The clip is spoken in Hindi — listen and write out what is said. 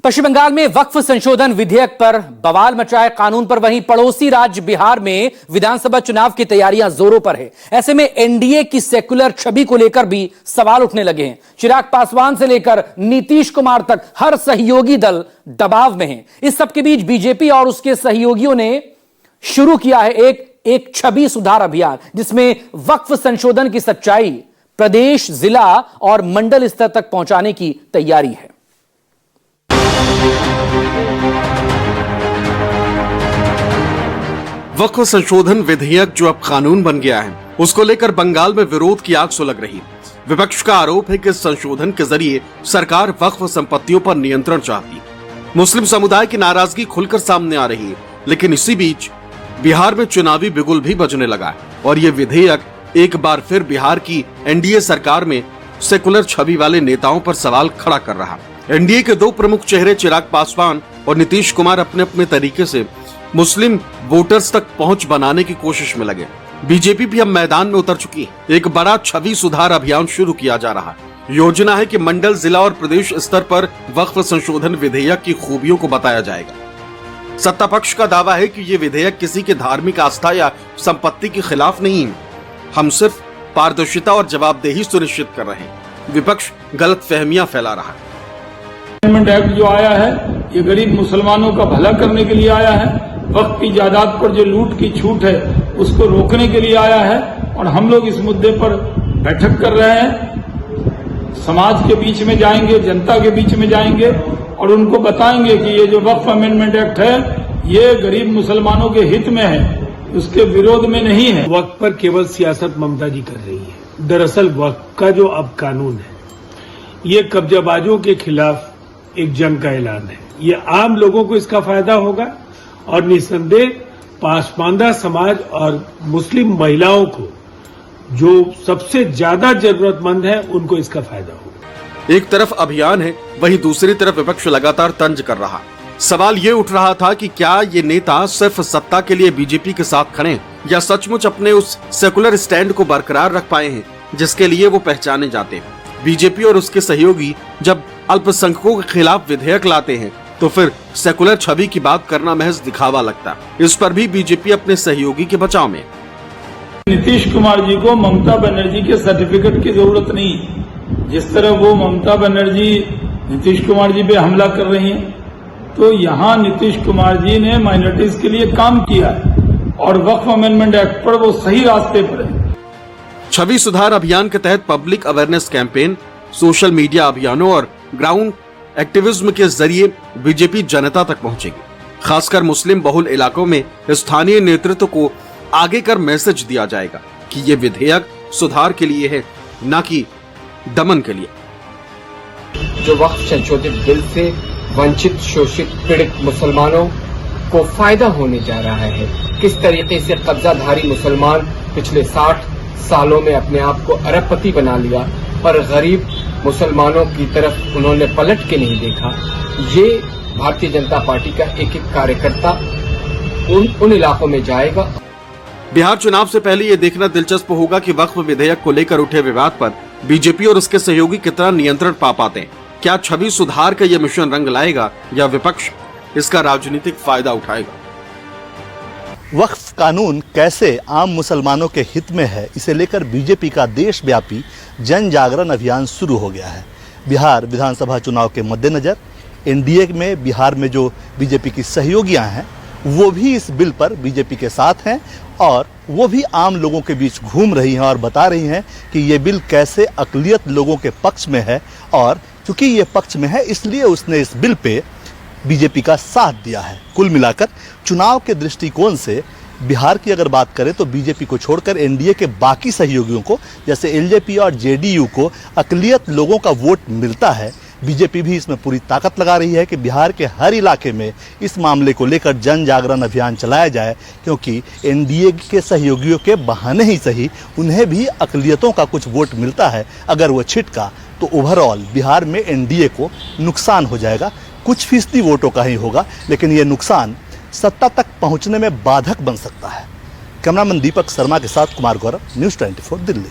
पश्चिम बंगाल में वक्फ संशोधन विधेयक पर बवाल मचाए कानून पर, वहीं पड़ोसी राज्य बिहार में विधानसभा चुनाव की तैयारियां जोरों पर है। ऐसे में एनडीए की सेकुलर छवि को लेकर भी सवाल उठने लगे हैं। चिराग पासवान से लेकर नीतीश कुमार तक हर सहयोगी दल दबाव में है। इस सबके बीच बीजेपी और उसके सहयोगियों ने शुरू किया है एक छवि सुधार अभियान, जिसमें वक्फ संशोधन की सच्चाई प्रदेश, जिला और मंडल स्तर तक पहुंचाने की तैयारी है। वक्फ संशोधन विधेयक जो अब कानून बन गया है, उसको लेकर बंगाल में विरोध की आग सुलग रही है। विपक्ष का आरोप है कि इस संशोधन के जरिए सरकार वक्फ संपत्तियों पर नियंत्रण चाहती है। मुस्लिम समुदाय की नाराजगी खुलकर सामने आ रही है, लेकिन इसी बीच बिहार में चुनावी बिगुल भी बजने लगा है और ये विधेयक एक बार फिर बिहार की एनडीए सरकार में सेकुलर छवि वाले नेताओं पर सवाल खड़ा कर रहा है। एनडीए के दो प्रमुख चेहरे चिराग पासवान और नीतीश कुमार अपने अपने तरीके से मुस्लिम वोटर्स तक पहुंच बनाने की कोशिश में लगे। बीजेपी भी अब मैदान में उतर चुकी है। एक बड़ा छवि सुधार अभियान शुरू किया जा रहा है। योजना है कि मंडल, जिला और प्रदेश स्तर पर वक्फ संशोधन विधेयक की खूबियों को बताया जाएगा। सत्ता पक्ष का दावा है कि ये विधेयक किसी के धार्मिक आस्था या संपत्ति के खिलाफ नहीं है। हम सिर्फ पारदर्शिता और जवाबदेही सुनिश्चित कर रहे हैं। विपक्ष गलत फहमियां फैला रहा है। अमेंडमेंट एक्ट जो आया है, ये गरीब मुसलमानों का भला करने के लिए आया है। वक्फ की जायदाद पर जो लूट की छूट है, उसको रोकने के लिए आया है। और हम लोग इस मुद्दे पर बैठक कर रहे हैं। समाज के बीच में जाएंगे, जनता के बीच में जाएंगे और उनको बताएंगे कि ये जो वक्फ अमेंडमेंट एक्ट है, ये गरीब मुसलमानों के हित में है, उसके विरोध में नहीं है। वक्फ पर केवल सियासत ममता जी कर रही है। दरअसल वक्फ का जो अब कानून है, ये कब्जाबाजों के खिलाफ एक जंग का ऐलान है। ये आम लोगों को इसका फायदा होगा और निस्संदेह पासमानदा समाज और मुस्लिम महिलाओं को, जो सबसे ज्यादा जरूरतमंद है, उनको इसका फायदा होगा। एक तरफ अभियान है, वहीं दूसरी तरफ विपक्ष लगातार तंज कर रहा। सवाल ये उठ रहा था कि क्या ये नेता सिर्फ सत्ता के लिए बीजेपी के साथ खड़े या सचमुच अपने उस सेकुलर स्टैंड को बरकरार रख पाए हैं जिसके लिए वो पहचाने जाते हैं। बीजेपी और उसके सहयोगी जब अल्पसंख्यकों के खिलाफ विधेयक लाते हैं तो फिर सेकुलर छवि की बात करना महज दिखावा लगता है। इस पर भी बीजेपी अपने सहयोगी के बचाव में। नीतीश कुमार जी को ममता बनर्जी के सर्टिफिकेट की जरूरत नहीं। जिस तरह वो ममता बनर्जी नीतीश कुमार जी पे हमला कर रही हैं, तो यहाँ नीतीश कुमार जी ने माइनॉरिटीज के लिए काम किया है और वक्फ अमेंडमेंट एक्ट पर वो सही रास्ते पर है। छवि सुधार अभियान के तहत public awareness campaign, social media अभियानों और ग्राउंड एक्टिविज्म के जरिए बीजेपी जनता तक पहुंचेगी। खासकर मुस्लिम बहुल इलाकों में स्थानीय नेतृत्व को आगे कर मैसेज दिया जाएगा कि ये विधेयक सुधार के लिए है, न कि दमन के लिए। जो वक्फ संशोधित बिल से वंचित, शोषित, पीड़ित मुसलमानों को फायदा होने जा रहा है। किस तरीके से कब्जाधारी मुसलमान पिछले 60 सालों में अपने आप को अरबपति बना लिया, पर गरीब मुसलमानों की तरफ उन्होंने पलट के नहीं देखा। ये भारतीय जनता पार्टी का एक एक कार्यकर्ता उन इलाकों में जाएगा। बिहार चुनाव से पहले ये देखना दिलचस्प होगा कि वक्फ विधेयक को लेकर उठे विवाद पर बीजेपी और उसके सहयोगी कितना नियंत्रण पा पाते हैं। क्या छवि सुधार का यह मिशन रंग लाएगा या विपक्ष इसका राजनीतिक फायदा उठाएगा? वक्फ कानून कैसे आम मुसलमानों के हित में है, इसे लेकर बीजेपी का देशव्यापी जन जागरण अभियान शुरू हो गया है। बिहार विधानसभा चुनाव के मद्देनजर एनडीए में बिहार में जो बीजेपी की सहयोगियां हैं, वो भी इस बिल पर बीजेपी के साथ हैं और वो भी आम लोगों के बीच घूम रही हैं और बता रही हैं कि ये बिल कैसे अक़लियत लोगों के पक्ष में है, और चूंकि ये पक्ष में है इसलिए उसने इस बिल पे बीजेपी का साथ दिया है। कुल मिलाकर चुनाव के दृष्टिकोण से बिहार की अगर बात करें तो बीजेपी को छोड़कर एनडीए के बाकी सहयोगियों को, जैसे एलजेपी और जेडीयू को अक़लियत लोगों का वोट मिलता है। बीजेपी भी इसमें पूरी ताकत लगा रही है कि बिहार के हर इलाके में इस मामले को लेकर जन जागरण अभियान चलाया जाए, क्योंकि एनडीए के सहयोगियों के बहाने ही सही उन्हें भी अक़लियतों का कुछ वोट मिलता है। अगर वो छिटका तो ओवरऑल बिहार में एनडीए को नुकसान हो जाएगा। कुछ फीसदी वोटों का ही होगा, लेकिन ये नुकसान सत्ता तक पहुंचने में बाधक बन सकता है। कैमरामैन दीपक शर्मा के साथ कुमार गौरव, न्यूज़ 24 दिल्ली।